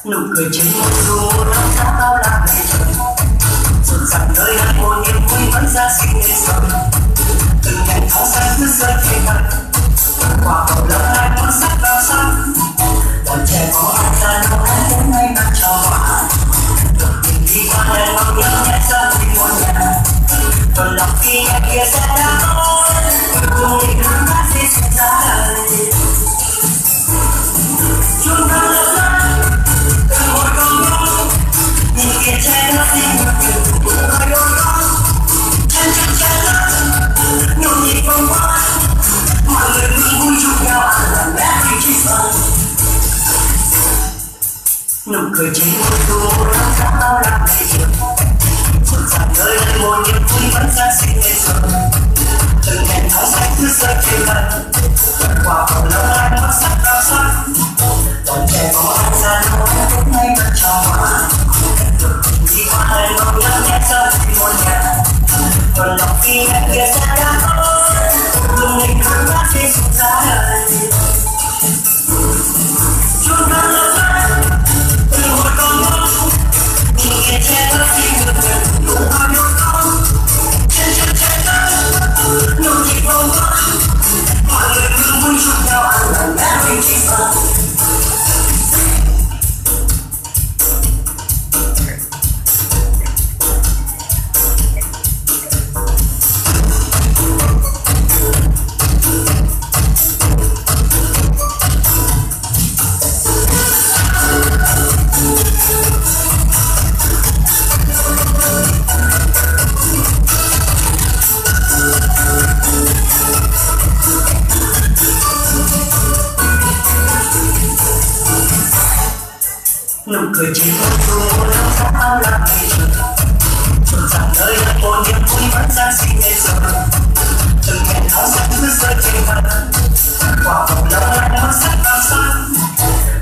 nụ cười trên môi dù năm tháng bao la về trời, rộn ràng nơi hát một niềm vui vẫn ra sinh ngày xuân. Từng ngày tháng xanh cứ rơi trên mặt, quả cầu lỡ hai món sắc vào xanh. Bọn trẻ có ai ra đâu ai đến ngay mặt cho hòa, mình đi qua đèn mong nhớ nhẹ ra vì muôn nhà. Còn lòng khi nhà kia sẽ đã có, cùng mình hát hát đi xuống giá đời. Chúng ta lớn lên từ một con nhau, nhìn kia che lớp đi một điều của đôi con. Trên chân che lớp nhộn nhịp vòng quanh, mọi người luôn vui chung nhau ăn làm bé vì chỉ sợ. Nụ cười trên môi dù năm tháng bao la về trời, rộn ràng nơi đây một niềm vui vẫn ra sinh ngày xuân. Từng ngày tháng xanh cứ rơi trên mặt, quả cầu lỡ hai món sắc vào xanh. Bọn trẻ có ai ra đâu ai đến ngay mặt cho hòa, đi qua đời mong nhớ nhẹ cho vì muôn nhà. Còn lòng khi em kia sẽ đã có, cùng mình hát hát đi xuống giá đời. Chúng ta lớn lên từ một con nhau, nhìn kia che lớp đi ngược ngược đủ bao nhiêu con. Trên chân che lớp nhộn nhịp vòng quanh, mọi người luôn vui chung nhau ăn làm bé vì chỉ sợ. Nụ cười trên môi dù năm tháng bao la về trời, rộn ràng nơi đây một niềm vui vẫn ra sinh ngày xuân. Từng ngày tháng xanh cứ rơi trên mặt, quả cầu lỡ hai món sắc vào xanh.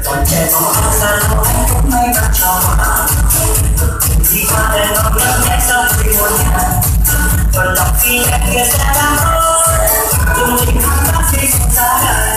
Bọn trẻ có ai ra đâu anh cũng may mắn cho hòa, đi qua đèn mong nhớ nhẹ sau vì muôn nhà. Còn lòng khi em kia sẽ đã có, cùng mình hát hát đi xuống giá đời.